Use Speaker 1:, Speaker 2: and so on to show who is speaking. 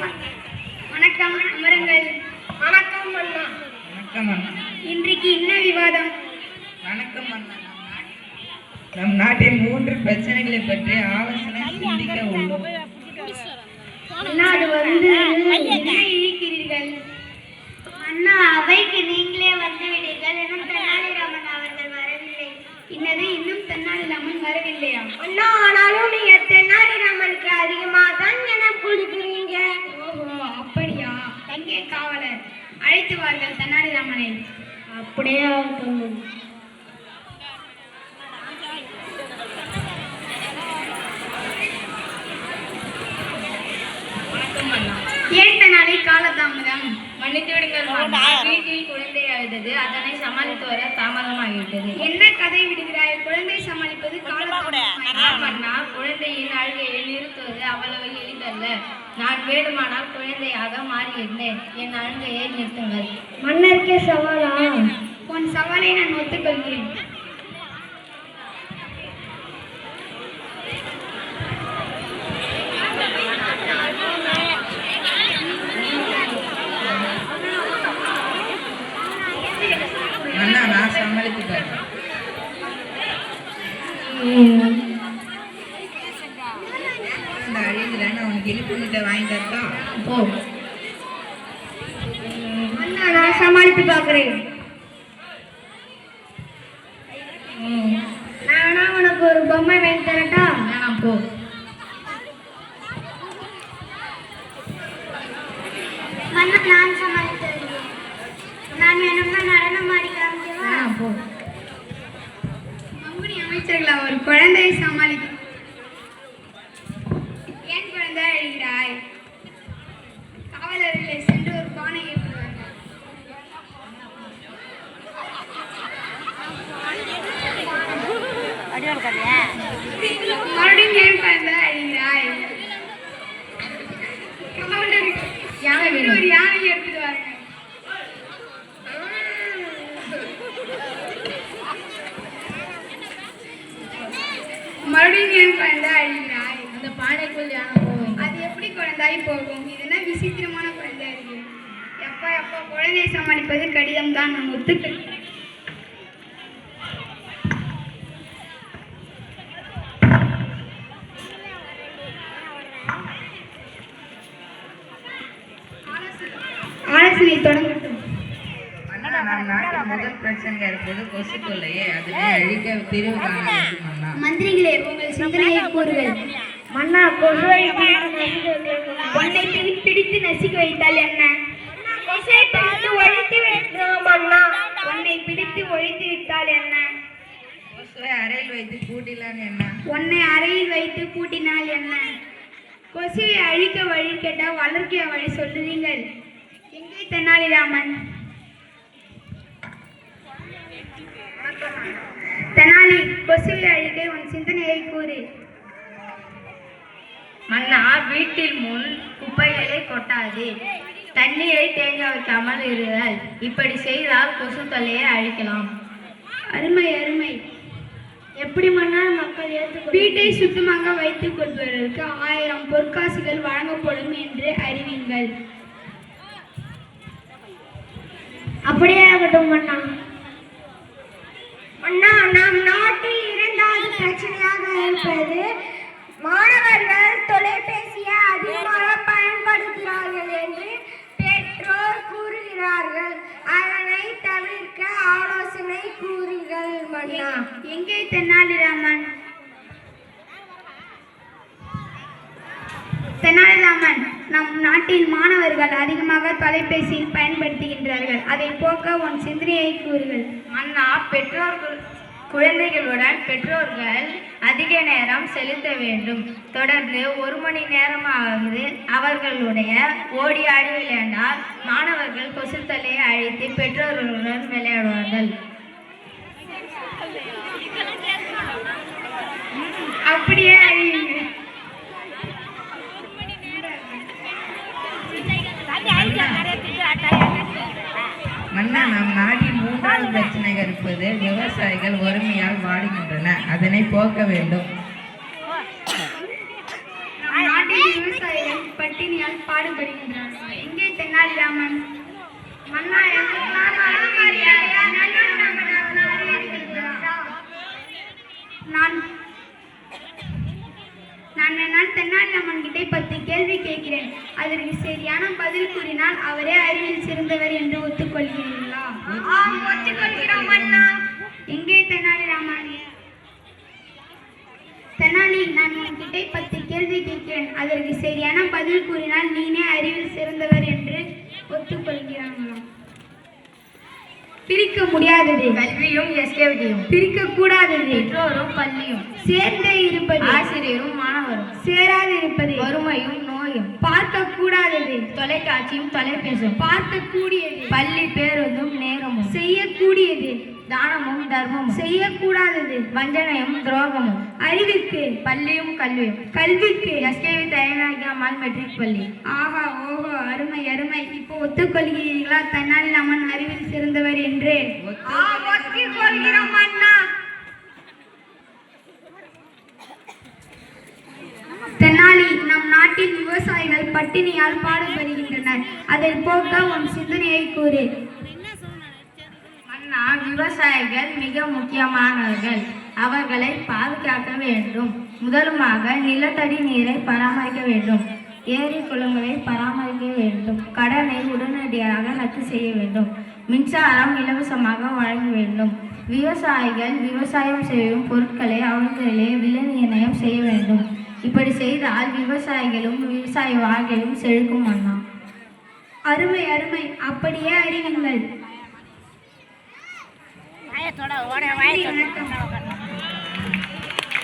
Speaker 1: வணக்கம், அமருங்கள்.
Speaker 2: வணக்கம் அண்ணா.
Speaker 3: வணக்கம் அண்ணா.
Speaker 1: இன்றைக்கு என்ன விவாதம்?
Speaker 3: வணக்கம் அண்ணா. நம் நாட்டின் 3 பிரச்சனைகளை பற்றி ஆலோசனை சிந்திக்க உள்ளோம்.
Speaker 1: அண்ணா, அது என்ன இருக்கிறீர்கள்?
Speaker 2: அண்ணா, அவைக்கு நீங்களே வந்து விடுங்கள். இன்னும் தெனாலிராமன் அவர்கள் வரவில்லை.
Speaker 1: இன்னது இன்னும் தெனாலிராமன் வரவில்லையா?
Speaker 2: அண்ணா, ஆனாலும் நீங்க தெனாலிராமனுக்கு அதிகமாக தான் என கொடுக்குறீங்க.
Speaker 1: ஓஹோ, அப்படியா? எங்கே காவலர்? அழைத்து வார்கள் தெனாலிராமனை.
Speaker 2: அப்படியே ஆகட்டும்.
Speaker 1: ஏன் தெனாலி காலதாமதம்?
Speaker 4: மன்னித்து விடுங்கள். வீட்டில் குழந்தை அழுதது, அதனை சமாளித்து வர தாமதமாகிவிட்டது.
Speaker 1: என்ன கதை விடுகிறாய்? குழந்தை சமாளிப்பது
Speaker 4: மன்னா, குழந்தையின் அழுகையை நிறுத்துவது அவ்வளவு எளிதல்ல. நான் வேண்டுமானால் குழந்தையாக மாறியிருந்தேன். என் அழுகையை நிறுத்துங்கள்.
Speaker 2: மன்னருக்கே சவாலா?
Speaker 1: உன் சவாலை நான் ஒத்துக்கொள்கிறேன்.
Speaker 3: அண்ணா, நான் சமாளித்துக்கிறேன். இந்த அழிகிறேன், உனக்கு இழுப்பு கிட்ட வாங்கி தரட்டா?
Speaker 4: போ.
Speaker 1: அண்ணா, நான் சமாளித்து பார்க்கிறேன். நானா உனக்கு ஒரு பொம்மை வாங்கி தரட்டா?
Speaker 4: வேணாம், போ.
Speaker 2: மன்னா, நான் சமாளித்து வருகிறேன். நான் வேணும்னா நடனம் ஆடி காமிக்கவா?
Speaker 4: வேணாம், போ.
Speaker 1: மங்குனி அமைச்சர்களா, ஒரு குழந்தையை சமாளிக்க. ஏன் குழந்தை அழுகிறாய்? காவலர்களை சென்று ஒரு பானை ஏற்றுவார்கள். மறுபடியும் ஏன் குழந்தை அழுகிறாய்? காவலர்கள்
Speaker 4: யானை
Speaker 1: சென்று
Speaker 4: வேணும்.
Speaker 1: ஒரு யானையை எடுத்துட்டு வாருங்க. மறுபடியும் ஏன் குழந்தை அழுகிறாய்?
Speaker 4: அந்த பானைக்குள் யானை போவேன்.
Speaker 1: அது எப்படி குழந்தாய் போகும்? இது என்ன விசித்திரமான குழந்தை இருக்கு. எப்பா எப்பா, குழந்தையை சமாளிப்பது கடிதம் தான், நான் ஒத்துக்கிறேன். ஆலோசனை தொடங்கட்டும்.
Speaker 3: அண்ணா, நம் நாட்டின் முதல் பிரச்சனை இருப்பது கொசு தொல்லையே. அதனை அழிக்க தீர்வு காண வேண்டும் அண்ணா.
Speaker 1: மந்திரிகளே, உங்கள் சிந்தனையை கூறுகள்.
Speaker 2: மன்னா, கொசுவை
Speaker 1: உன்னை பிடித்து நசுக்கி வைத்தால் என்ன?
Speaker 2: கொசுவை பிடித்து ஒழித்து விட்டோம் அண்ணா.
Speaker 1: உன்னை பிடித்து ஒழித்து விட்டால் என்ன?
Speaker 3: கொசுவை அறையில் வைத்து பூட்டிலான்னு என்ன?
Speaker 1: உன்னை அறையில் வைத்து பூட்டினால் என்ன? கொசுவை அழிக்க வழி கேட்டால் வளர்க்க வழி சொல்லுறீங்கள். எங்கே தெனாலிராமன்? தெனாலி, கொசுவை அழிக்க உன் சிந்தனையை கூறு.
Speaker 4: மன்னா, வீட்டில் முன் குப்பைகளை கொட்டாது, தண்ணீரை தேங்க வைக்காமல் இருங்கள். இப்படி செய்தால் கொசு தொல்லையை அழிக்கலாம்.
Speaker 1: அருமை அருமை.
Speaker 2: எப்படி மன்னா மக்கள் ஏற்றுக்கொள்ள?
Speaker 1: வீட்டை சுத்தமாக வைத்துக் கொள்வதற்கு 1000 பொற்காசுகள் வழங்கப்படும் என்று அறிவிங்கள்.
Speaker 2: அப்படியே ஆகட்டும் மன்னா. அண்ணா, நம் நாட்டில் 2வது பிரச்சனையாக இருப்பது மாணவர்கள் தொலைபேசியை அதிகமாக பயன்படுத்துகிறார்கள் என்று பெற்றோர் கூறுகிறார்கள். அதனை தவிர்க்க ஆலோசனை கூறுங்கள் மன்னா.
Speaker 1: எங்கே தெனாலிராமன்? தெனாலிராமன், நம் நாட்டில் மாணவர்கள் அதிகமாக தொலைபேசியில் பயன்படுத்துகின்றார்கள். அதை போக்க உன் சிந்தனையை கூறுகள்.
Speaker 4: மன்னா, குழந்தைகளுடன் பெற்றோர்கள் அதிக நேரம் செலுத்த வேண்டும். தொடர்ந்து 1 மணி நேரமாவது அவர்களுடைய ஓடி ஆடி விளையாண்டால் மாணவர்கள் கொசு தொல்லையை அழித்து பெற்றோர்களுடன் விளையாடுவார்கள்.
Speaker 1: அப்படியே அறியுங்கள்.
Speaker 3: மன்னா, நம் நாட்டின் 3வது பிரச்சனை இருப்பது விவசாயிகள் வறுமையால் வாடுகின்றன. அதனை போக்க வேண்டும்.
Speaker 1: நம் நாட்டில் விவசாயிகள் பட்டினியால் பாடுபடுகின்றனர். எங்கே தெனாலிராமன்? மன்னா, நான் தெனாலிராமன் கிட்டே 10 கேள்வி கேட்கிறேன். அதற்கு சரியான பதில் கூறினால் அவரே அறிவில் சிறந்தவர் என்று ஒத்துக்கொள்கிறீர்களா? ஒத்துக்கொள்கிறோம் மன்னா. எங்கே தெனாலிராமன்? தெனாலி, நான் உன்கிட்ட 10 கேள்வி கேட்கிறேன். அதற்கு சரியான பதில் கூறினால் நீனே அறிவில் சிறந்தவர் என்று ஒத்துக்கொள்கிறாங்களாம். பிரிக்க முடியாதது
Speaker 4: கல்வியும் எஸ்கேவிட்டியும்,
Speaker 1: பிரிக்க கூடாதது
Speaker 4: பெற்றோரும் பள்ளியும்,
Speaker 1: சேர்ந்தே இருப்பது
Speaker 4: ஆசிரியரும் மாணவரும்,
Speaker 1: சேராது இருப்பது
Speaker 4: வறுமையும் நோயும்,
Speaker 1: பார்க்க கூடாதது
Speaker 4: தொலைக்காட்சியும் தொலைபேசும்,
Speaker 1: பார்க்க கூடியது
Speaker 4: பள்ளி பேருந்தும் நேரமும்,
Speaker 1: செய்யக்கூடியது
Speaker 4: தானமும் தர்மமும்,
Speaker 1: செய்யக்கூடாதது
Speaker 4: வஞ்சனையும் துரோகமும்,
Speaker 1: அறிவிற்கு
Speaker 4: பள்ளியும் கல்வியும்,
Speaker 1: கல்விக்கு
Speaker 4: எஸ்கேவி தயனாகி அம்மாள் மெட்ரிக் பள்ளி.
Speaker 1: ஆஹா, ஓஹோ, அருமை அருமை. இப்போ ஒத்துக்கொள்கிறீர்களா தெனாலிராமன் அறிவில் சிறந்தவர் என்று? ஒத்துக்கொள்கிறோம் அண்ணா. தெனாலி, நம் நாட்டில் விவசாயிகள் பட்டினியால் பாடுபடுகின்றனர். அதை போக்க உன் சிந்தனையை கூறு.
Speaker 4: அண்ணா, விவசாயிகள் மிக முக்கியமானவர்கள். அவர்களை பாதுகாக்க வேண்டும். முதலுமாக நிலத்தடி நீரை பராமரிக்க வேண்டும். ஏரி குளங்களை பராமரிக்க வேண்டும். கடனை உடனடியாக ரத்து செய்ய வேண்டும். மின்சாரம் இலவசமாக வழங்க வேண்டும். விவசாயிகள் விவசாயம் செய்யும் பொருட்களை அவர்களே விலை நிர்ணயம் செய்ய வேண்டும். இப்படி செய்தால் விவசாயிகளும் விவசாய வாழ்க்கையும் செழிக்கும் அண்ணா.
Speaker 1: அருமை அருமை, அப்படியே அறிவுங்கள். வணக்கம்.